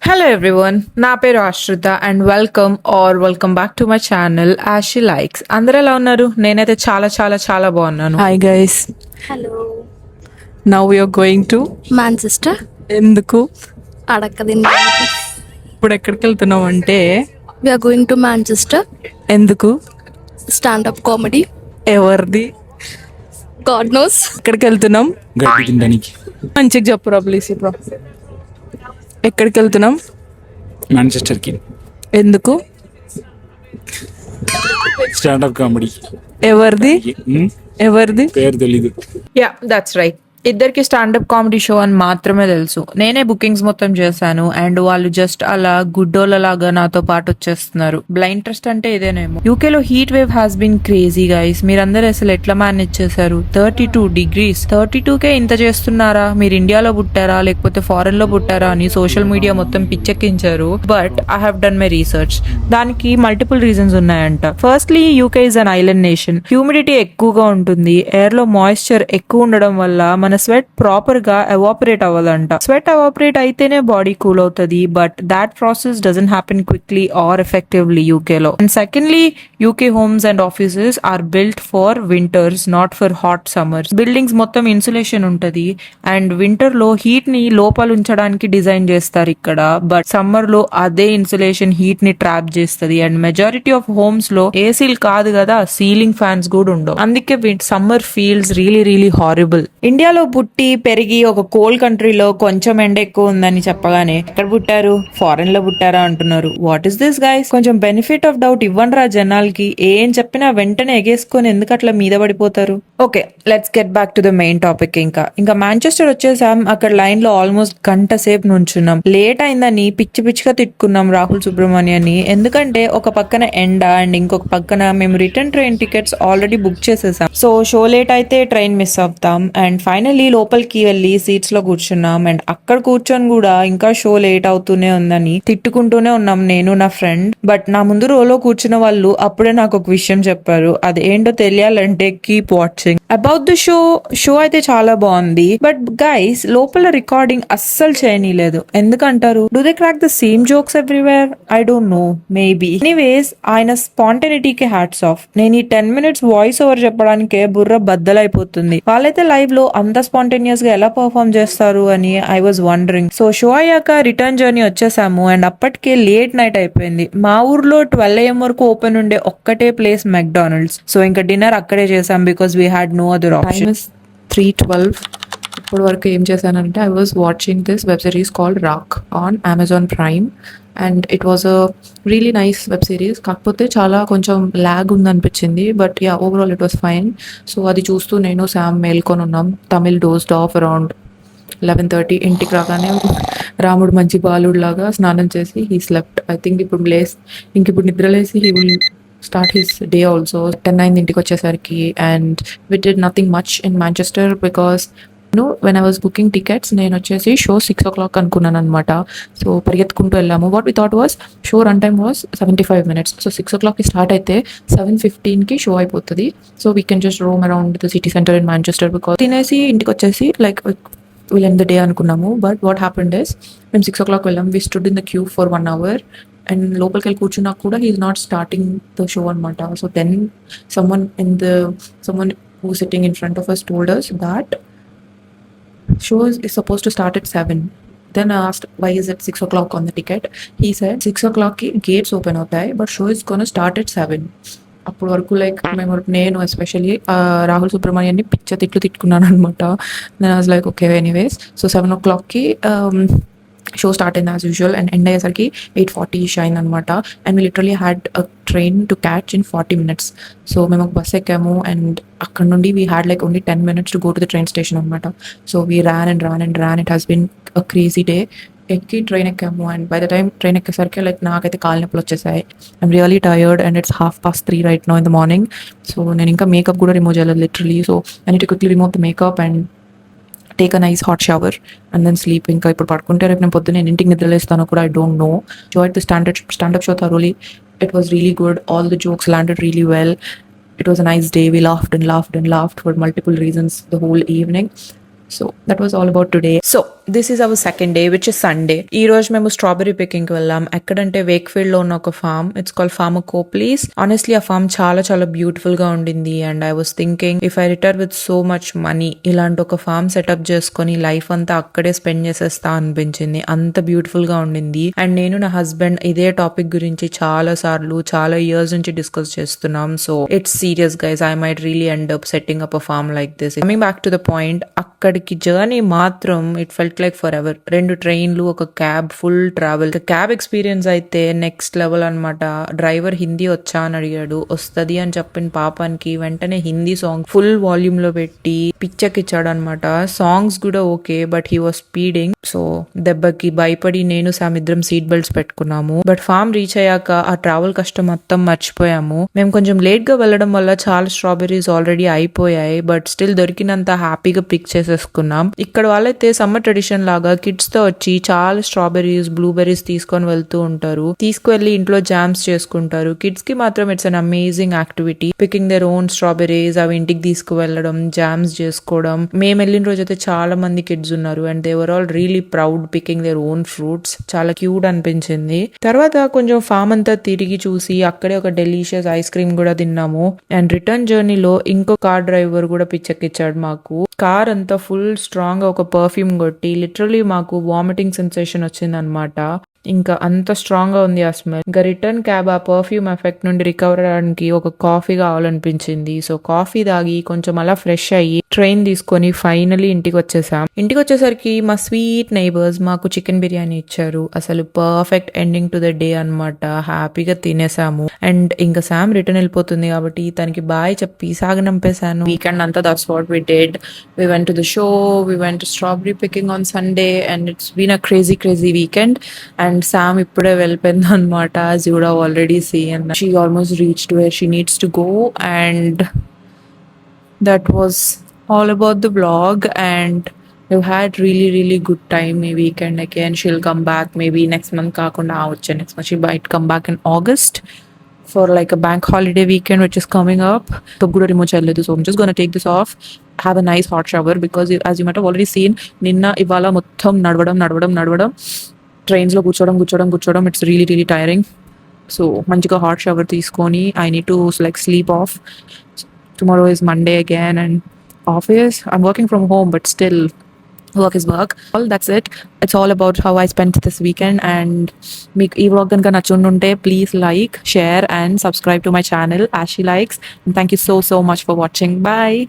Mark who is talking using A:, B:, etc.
A: Hello everyone, నా పేరు Ashrita and welcome back to my channel as she likes. అందరూ ఎలా ఉన్నారు? నేనైతే చాలా చాలా చాలా బాగున్నాను. Hi guys,
B: hello.
A: Now we're going to
B: Manchester.
A: ఎందుకు
B: అడక్కది.
A: ఇప్పుడు ఎక్కడికి వెళ్తున్నాం అంటే
B: వీఆర్ గోయింగ్ టు మాంచెస్టర్.
A: ఎందుకు?
B: Stand up comedy.
A: ఎవరిది?
B: God knows.
A: ఎక్కడికి వెళ్తున్నాం?
C: గడ్డి తినడానికి.
A: మంచిగా చెప్పురా ప్లీజ్. ఇప్పుడు ఎక్కడికి వెళ్తున్నాం?
C: మాంచెస్టర్కి.
A: ఎందుకు?
C: Stand up comedy.
A: ఎవరిది? ఎవరిది
C: పేరు తెలీదు.
A: Yeah, that's right. ఇద్దరికి స్టాండప్ కామెడీ షో అని మాత్రమే తెలుసు. నేనే బుకింగ్స్ మొత్తం చేశాను అండ్ వాళ్ళు జస్ట్ అలా గుడ్డోళ్ళలాగా నాతో పాటు వచ్చేస్తున్నారు. బ్లైండ్ ట్రస్ట్ అంటే ఇదేనేమో. యూకేలో heat wave has been crazy guys. మీరందరూ అసలు ఎట్లా మేనేజ్ చేశారు? 32 degrees. 32కే ఇంత చేస్తున్నారా? మీరు ఇండియాలో పుట్టారా లేకపోతే ఫారెన్ లో పుట్టారా అని సోషల్ మీడియా మొత్తం పిచ్చెక్కించారు. But I have done my research. దానికి మల్టిపుల్ రీజన్స్ ఉన్నాయంట. Firstly UK is an island nation. Humidity ఎక్కువగా ఉంటుంది. ఎయిర్ లో మాయిశ్చర్ ఎక్కువ ఉండడం వల్ల మన స్వెట్ ప్రాపర్ గా ఎవాపరేట్ అవ్వాలంట. స్వెట్ ఎవాపరేట్ అయితేనే బాడీ కూల్ అవుతుంది. But that process doesn't happen quickly or effectively యూకేలో. And secondly, UK homes and offices are built for winters, not for hot summers. Buildings మొత్తం ఇన్సులేషన్ ఉంటది and winter లో heat ని లోపల ఉంచడానికి design చేస్తారు ఇక్కడ. బట్ సమ్మర్ లో అదే ఇన్సులేషన్ హీట్ ని ట్రాప్ చేస్తుంది. అండ్ మెజారిటీ ఆఫ్ హోమ్స్ లో ఏసీలు కాదు కదా, సీలింగ్ ఫ్యాన్స్ కూడా ఉండవు. అందుకే సమ్మర్ ఫీల్స్ రియలీ హారిబుల్. ఇండియాలో పుట్టి పెరిగి ఒక కోల్డ్ కంట్రీలో కొంచెం ఎండ ఎక్కువ ఉందని చెప్పగానే ఎక్కడ పుట్టారు, ఫారెన్ లో పుట్టారా అంటున్నారు. What is this guys? కొంచెం బెనిఫిట్ ఆఫ్ డౌట్ ఇవ్వండి రా జనాలకి. ఏం చెప్పినా వెంటనే ఎగేసుకొని ఎందుకు అట్లా మీద పడిపోతారు? Okay, let's get back to the main topic. ఇంకా మాంచెస్టర్ వచ్చేసాం. అక్కడ లైన్ లో ఆల్మోస్ట్ గంట సేపు నుంచున్నాం. లేట్ అయిందని పిచ్చిగా తిట్టుకున్నాం రాహుల్ సుబ్రహ్మణ్యాన్ని. ఎందుకంటే ఒక పక్కన ఎండ అండ్ ఇంకొక పక్కన మేము return train tickets already book చేసేసాం. సో షో లేట్ అయితే ట్రైన్ మిస్ అవుతాం. అండ్ ఫైనల్లీ లోపలికి వెళ్ళి సీట్స్ లో కూర్చున్నాం. అండ్ అక్కడ కూర్చొని కూడా ఇంకా షో లేట్ అవుతూనే ఉందని తిట్టుకుంటూనే ఉన్నాం నేను నా ఫ్రెండ్. బట్ నా ముందు రోలో కూర్చున్న వాళ్ళు అప్పుడే నాకు ఒక విషయం చెప్పారు. అది ఏంటో తెలియాలంటే keep watching. About the show అయితే చాలా బాగుంది. బట్ గైస్, లోపల రికార్డింగ్ అస్సలు చేయనీలేదు. ఎందుకంటారు? Do they crack the same jokes everywhere? I don't no, maybe. Anyways, ఆయన స్పాంటనిటీకి హ్యాట్స్ ఆఫ్. నేను ఈ 10 minutes వాయిస్ ఓవర్ చెప్పడానికే బుర్ర బద్దలైపోతుంది. వాళ్ళైతే లైవ్ లో అంత స్పాంటేనియస్ గా ఎలా పర్ఫార్మ్ చేస్తారు అని I was wondering. So show అయ్యాక రిటర్న్ జర్నీ వచ్చేసాము అండ్ అప్పటికే లేట్ నైట్ అయిపోయింది. మా ఊర్లో 12 AM వరకు ఓపెన్ ఉండే ఒక్కటే ప్లేస్ మెక్డానల్డ్స్. సో ఇంకా డిన్నర్ అక్కడే చేసాం because we had no other option. 3:12. ఇప్పటి వరకు ఏం చేశానంటే I was watching this web series called Rock On Amazon Prime and it was a really nice web series. కాకపోతే చాలా కొంచెం ల్యాగ్ ఉందనిపించింది. But yeah, overall it was fine. So అది చూస్తూ నేను శామ్ మేల్కొని ఉన్నాం. Tamil dozed off around 11:30. ఇంటికి రాగానే రాముడు మంచి బాలుడు లాగా స్నానం చేసి హీ స్లెప్ట్. ఐ థింక్ ఇప్పుడు నిద్రలేసి he will start his day also. 10 అయింది ఇంటికి వచ్చేసరికి. And we did nothing much in Manchester because when I was booking tickets నేను వచ్చేసి షో 6 o'clock అనుకున్నాను అనమాట. సో పరిగెత్తుకుంటూ వెళ్ళాము. What we thought was show run time was 75 minutes. So 6 o'clock start అయితే 7:15 షో అయిపోతుంది. So we can just roam around the city centre in Manchester. Because తినేసి ఇంటికి వచ్చేసి like will end the day అనుకున్నాము. But what happened is మేము 6 o'clock వెళ్ళాం. We stood in the queue for 1 hour. And లోపలికి వెళ్ళి కూర్చున్నా కూడా he is not starting the show అనమాట. So then someone who was sitting in front of us told us that show is supposed to start at 7. Then I asked why is it 6 o'clock on the ticket. He said 6 o'clock ki gates open hotai but show is gonna start at 7. అప్పటి వరకు like నేను especially Rahul సుబ్రహ్మణ్యాన్ని తిట్టుకున్నాను అనమాట. నేను was like okay anyways. So 7 o'clock show start అయింది as usual and end అయ్యేసరికి 8:40 అయింది అనమాట. And we literally had a train to catch in 40 minutes. So మేము ఒక బస్ ఎక్కాము అండ్ అక్కడ నుండి we had like only 10 minutes to go to the train station అనమాట. So we ran and ran. It has been a crazy day. ఎక్కి train ఎక్కాము and by the time train ఎక్కేసరికి like నాకైతే కాళ్ళ నొప్పులు వచ్చేసాయి. I'm really tired and it's 3:30 right now in the morning. So నేను ఇంకా మేకప్ కూడా రిమూవ్ చేయలేదు literally. So I need to quickly remove the makeup and take a nice hot shower and then sleep. ఇంకా ఇప్పుడు పడుకుంటే రేపు నేను పొద్దున్న ఇంటికి నిద్రలేస్తాను కూడా I don't know. Enjoyed the stand up show thoroughly. It was really good. All the jokes landed really well. It was a nice day. We laughed for multiple reasons the whole evening. So that was all about today. So this is our second day which is Sunday. ఈ రోజు మేము strawberry picking కి వెళ్ళాం. ఎక్కడంటే Wakefield లో ఉన్న ఒక farm. It's call Farmer Copleys. Honestly ఆ ఫార్మ్ చాలా చాలా బ్యూటిఫుల్ గా ఉండింది. And I was thinking if I return with so much money ఇలాంటి ఒక ఫార్మ్ సెటప్ చేసుకొని లైఫ్ అంతా అక్కడే స్పెండ్ చేసేస్తా అనిపించింది. అంత బ్యూటిఫుల్ గా ఉండింది. అండ్ నేను నా హస్బెండ్ ఇదే టాపిక్ గురించి చాలా సార్లు చాలా ఇయర్స్ నుంచి డిస్కస్ చేస్తున్నాం. So it's serious guys. I might really end up setting up a farm like this. Coming back to the point, అక్కడికి జర్నీ మాత్రం it felt like forever. 2 ట్రైన్లు, ఒక cab, full travel. Cab experience అయితే next level అనమాట. Driver Hindi వచ్చా అని అడిగాడు. వస్తది అని చెప్పిన పాపానికి వెంటనే హిందీ సాంగ్ ఫుల్ వాల్యూమ్ లో పెట్టి పిచ్చెక్కిచ్చాడు అనమాట. సాంగ్స్ కూడా okay, but he was speeding. So దెబ్బకి భయపడి నేను సామిద్రం సీట్ బెల్ట్స్ పెట్టుకున్నాము. బట్ ఫామ్ రీచ్ అయ్యాక ఆ ట్రావెల్ కష్టం మొత్తం మర్చిపోయాము. మేము కొంచెం లేట్ గా వెళ్ళడం వల్ల చాలా స్ట్రాబెరీస్ ఆల్రెడీ అయిపోయాయి. బట్ స్టిల్ దొరికినంత హ్యాపీగా పిక్ చేసేసుకున్నాం. ఇక్కడ వాళ్ళైతే సమ్మర్ ట్రెడిషన్ లాగా కిడ్స్ తో వచ్చి చాలా స్ట్రాబెరీస్, బ్లూబెర్రీస్ తీసుకొని వెళ్తూ ఉంటారు. తీసుకువెళ్లి ఇంట్లో జామ్స్ చేసుకుంటారు. కిడ్స్ కి మాత్రం it's an amazing activity. Picking their own strawberries, అవి ఇంటికి తీసుకువెళ్ళడం, జామ్స్ చేసుకోవడం. మేము వెళ్ళిన రోజు అయితే చాలా మంది కిడ్స్ ఉన్నారు. And they were all really proud picking their own fruits. చాలా క్యూట్ అనిపించింది. తర్వాత కొంచెం ఫామ్ అంతా తిరిగి చూసి అక్కడే ఒక డెలీషియస్ ఐస్ క్రీమ్ కూడా తిన్నాము. అండ్ రిటర్న్ జర్నీలో ఇంకో కార్ డ్రైవర్ కూడా పిచ్చెక్కిచ్చాడు మాకు. కార్ అంతా ఫుల్ స్ట్రాంగ్ గా ఒక పర్ఫ్యూమ్ కొట్టి లిటరలీ మాకు వామిటింగ్ సెన్సేషన్ వచ్చింది అనమాట. ఇంకా అంత స్ట్రాంగ్ గా ఉంది ఆ స్మెల్. ఇంకా రిటర్న్ క్యాబ్ ఆ పర్ఫ్యూమ్ ఎఫెక్ట్ నుండి రికవర్ అవడానికి ఒక కాఫీ కావాలనిపించింది. సో కాఫీ తాగి కొంచెం అలా ఫ్రెష్ అయ్యి ట్రైన్ తీసుకొని ఫైనలీ ఇంటికి వచ్చేసాం. ఇంటికి వచ్చేసరికి మా స్వీట్ నైబర్స్ మాకు చికెన్ బిర్యానీ ఇచ్చారు. అసలు perfect ending to the day అనమాట. హ్యాపీగా తినేసాము. అండ్ ఇంకా శామ్ రిటర్న్ వెళ్ళిపోతుంది కాబట్టి తనకి బాయ్ చెప్పి సాగనంపేశాను. వీకెండ్ అంతా that's what we did. We went to the show, we went to strawberry picking on Sunday and it's been a crazy weekend. And Sam ఇప్పుడే వెళ్ళిపోయింది అనమాట. as you would have already seen, she almost reached where she needs to go. And that was all about the vlog. And we've had really good time ఈ weekend. Again she'll come back maybe next month కాకుండా వచ్చే next month she might come back in August for like a bank holiday weekend which is coming up. So good remote challenge. So I'm just gonna take this off, have a nice hot shower because as you might have already seen నిన్న ఇవాళ మొత్తం నడవడం trains లో కూర్చోవడం it's really tiring. So మంచిగా hot shower తీసుకొని I need to like sleep of. Tomorrow is Monday again and office. I'm working from home but still work is work. All that's it. It's all about how I spent this weekend. And మీకు ఈ vlog కనుక నచ్చుంటే please like, share and subscribe to my channel as she likes. And thank you so much for watching. Bye.